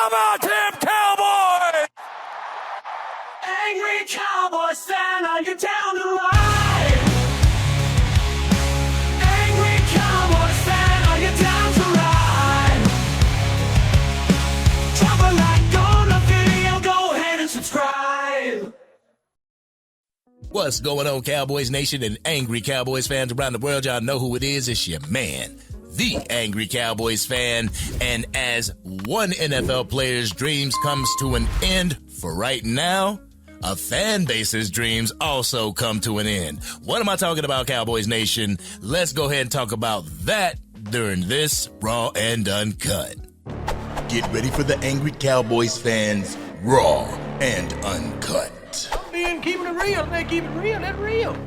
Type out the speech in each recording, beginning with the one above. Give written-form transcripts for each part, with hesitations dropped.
How about them Cowboys? Angry Cowboys fan, are you down to ride? Angry Cowboys fan, are you down to ride? Drop a like on the video, go ahead and subscribe. What's going on, Cowboys Nation and Angry Cowboys fans around the world? Y'all know who it is. It's your man, the Angry Cowboys Fan. And as one NFL player's dreams comes to an end for right now, a fan base's dreams also come to an end. What am I talking about, Cowboys Nation? Let's go ahead and talk about that during this Raw and Uncut. Get ready for the Angry Cowboys Fans Raw and Uncut. Keeping it real, man. Keep it real. That's real.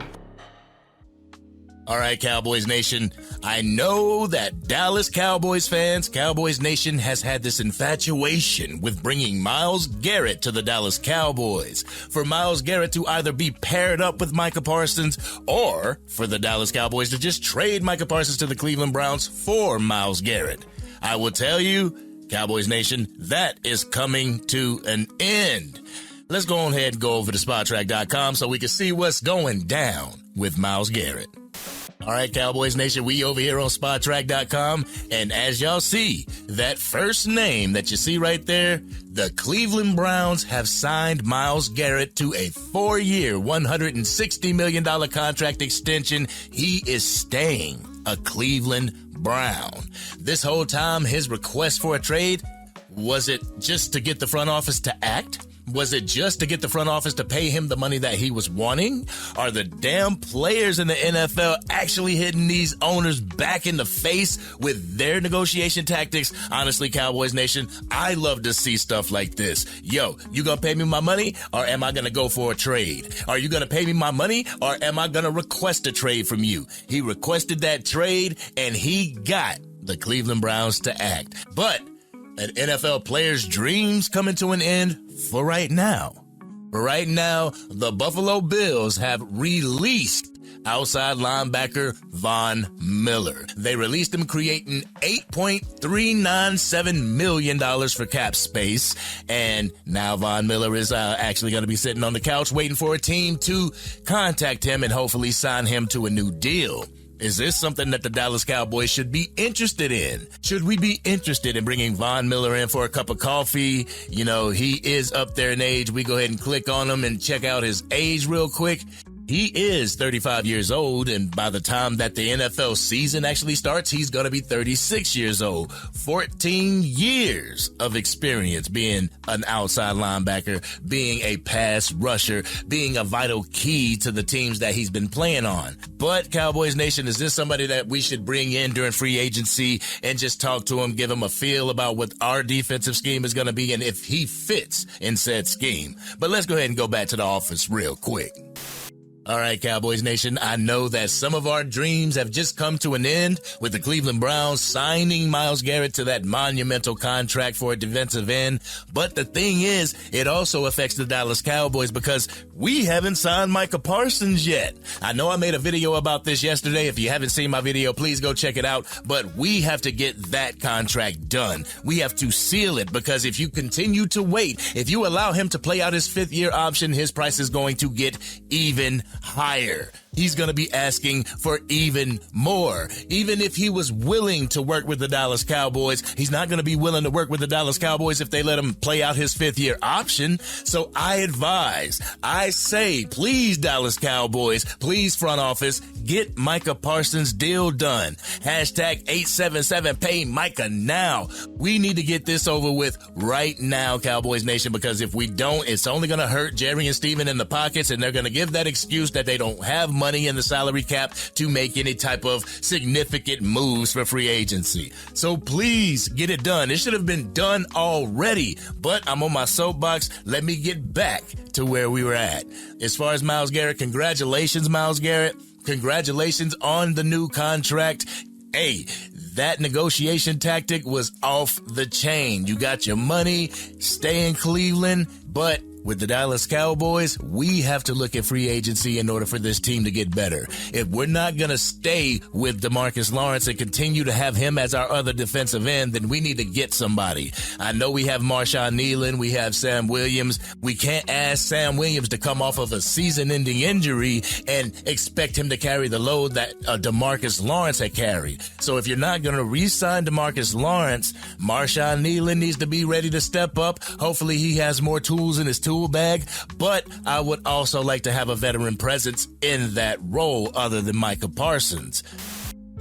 All right, Cowboys Nation. I know that Dallas Cowboys fans, Cowboys Nation has had this infatuation with bringing Myles Garrett to the Dallas Cowboys. For Myles Garrett to either be paired up with Micah Parsons or for the Dallas Cowboys to just trade Micah Parsons to the Cleveland Browns for Myles Garrett. I will tell you, Cowboys Nation, that is coming to an end. Let's go on ahead and go over to SpotTrack.com so we can see what's going down with Myles Garrett. All right, Cowboys Nation, we over here on SpotTrack.com, and as y'all see, that first name that you see right there, the Cleveland Browns have signed Myles Garrett to a 4-year, $160 million contract extension. He is staying a Cleveland Brown. This whole time, his request for a trade, was it just to get the front office to act? Was it just to get the front office to pay him the money that he was wanting? Are the damn players in the NFL actually hitting these owners back in the face with their negotiation tactics? Honestly, Cowboys Nation, I love to see stuff like this. Yo, you gonna pay me my money or am I gonna go for a trade? Are you gonna pay me my money or am I gonna request a trade from you? He requested that trade and he got the Cleveland Browns to act. But an NFL player's dreams coming to an end for right now. For right now, the Buffalo Bills have released outside linebacker Von Miller. They released him, creating $8.397 million for cap space. And now Von Miller is actually going to be sitting on the couch waiting for a team to contact him and hopefully sign him to a new deal. Is this something that the Dallas Cowboys should be interested in? Should we be interested in bringing Von Miller in for a cup of coffee? You know, he is up there in age. We go ahead and click on him and check out his age real quick. He is 35 years old, and by the time that the NFL season actually starts, he's going to be 36 years old. 14 years of experience being an outside linebacker, being a pass rusher, being a vital key to the teams that he's been playing on. But, Cowboys Nation, is this somebody that we should bring in during free agency and just talk to him, give him a feel about what our defensive scheme is going to be and if he fits in said scheme? But let's go ahead and go back to the office real quick. All right, Cowboys Nation, I know that some of our dreams have just come to an end with the Cleveland Browns signing Myles Garrett to that monumental contract for a defensive end. But the thing is, it also affects the Dallas Cowboys because we haven't signed Micah Parsons yet. I know I made a video about this yesterday. If you haven't seen my video, please go check it out. But we have to get that contract done. We have to seal it because if you continue to wait, if you allow him to play out his 5th-year option, his price is going to get even higher. He's going to be asking for even more. Even if he was willing to work with the Dallas Cowboys, he's not going to be willing to work with the Dallas Cowboys if they let him play out his 5th-year option. So I say, please, Dallas Cowboys, please, front office, get Micah Parsons' deal done. Hashtag 877 pay Micah now. We need to get this over with right now, Cowboys Nation, because if we don't, it's only going to hurt Jerry and Steven in the pockets, and they're going to give that excuse that they don't have money in the salary cap to make any type of significant moves for free agency. So please get it done. It should have been done already, but I'm on my soapbox. Let me get back to where we were at. As far as Myles Garrett, congratulations, Myles Garrett. Congratulations on the new contract. Hey, that negotiation tactic was off the chain. You got your money, stay in Cleveland, but With the Dallas Cowboys, we have to look at free agency in order for this team to get better. If we're not going to stay with DeMarcus Lawrence and continue to have him as our other defensive end, then we need to get somebody. I know we have Marshawn Nealon, we have Sam Williams. We can't ask Sam Williams to come off of a season-ending injury and expect him to carry the load that DeMarcus Lawrence had carried. So if you're not going to re-sign DeMarcus Lawrence, Marshawn Nealon needs to be ready to step up. Hopefully he has more tools in his tool bag, but I would also like to have a veteran presence in that role other than Micah Parsons.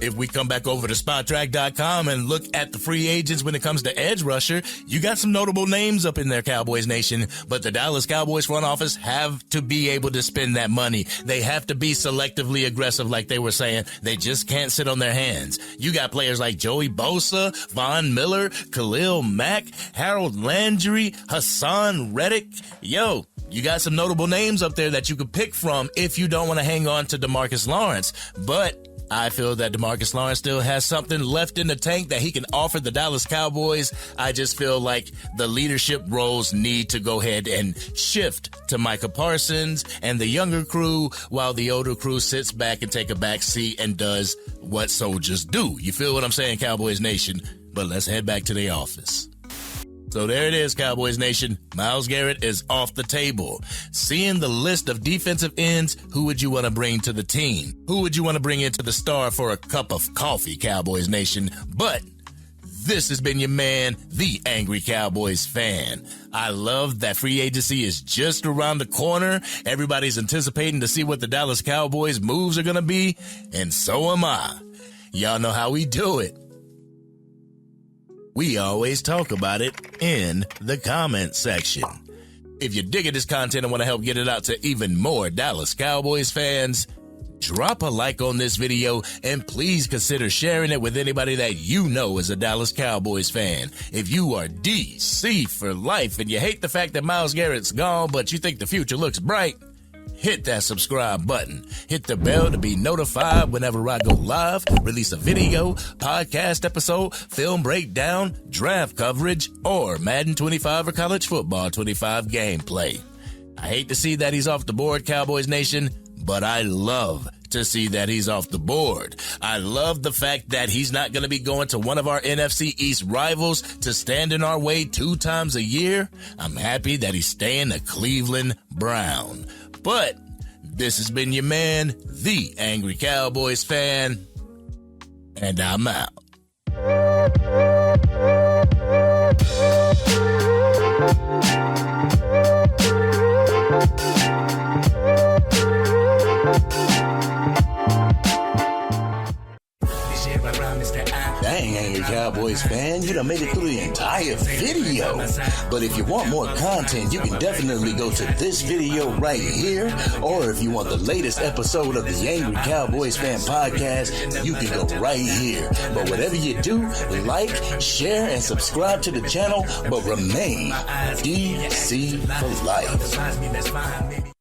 If we come back over to SpotTrack.com and look at the free agents when it comes to edge rusher, you got some notable names up in there, Cowboys Nation, but the Dallas Cowboys front office have to be able to spend that money. They have to be selectively aggressive like they were saying. They just can't sit on their hands. You got players like Joey Bosa, Von Miller, Khalil Mack, Harold Landry, Hassan Reddick. Yo, you got some notable names up there that you could pick from if you don't want to hang on to DeMarcus Lawrence, but I feel that DeMarcus Lawrence still has something left in the tank that he can offer the Dallas Cowboys. I just feel like the leadership roles need to go ahead and shift to Micah Parsons and the younger crew, while the older crew sits back and take a back seat and does what soldiers do. You feel what I'm saying, Cowboys Nation? But let's head back to the office. So there it is, Cowboys Nation. Myles Garrett is off the table. Seeing the list of defensive ends, who would you want to bring to the team? Who would you want to bring into the Star for a cup of coffee, Cowboys Nation? But this has been your man, the Angry Cowboys Fan. I love that free agency is just around the corner. Everybody's anticipating to see what the Dallas Cowboys moves are going to be, and so am I. Y'all know how we do it. We always talk about it in the comment section. If you're digging this content and want to help get it out to even more Dallas Cowboys fans, drop a like on this video and please consider sharing it with anybody that you know is a Dallas Cowboys fan. If you are DC for life and you hate the fact that Myles Garrett's gone, but you think the future looks bright, hit that subscribe button. Hit the bell to be notified whenever I go live, release a video, podcast episode, film breakdown, draft coverage, or Madden 25 or College Football 25 gameplay. I hate to see that he's off the board, Cowboys Nation, but I love to see that he's off the board. I love the fact that he's not going to be going to one of our NFC East rivals to stand in our way 2 times a year. I'm happy that he's staying a Cleveland Brown. But this has been your man, the Angry Cowboys Fan, and I'm out. Dang, Angry Cowboys fan, you done made it through the entire video. But if you want more content, you can definitely go to this video right here. Or if you want the latest episode of the Angry Cowboys Fan podcast, you can go right here. But whatever you do, like, share, and subscribe to the channel, but remain DC for life.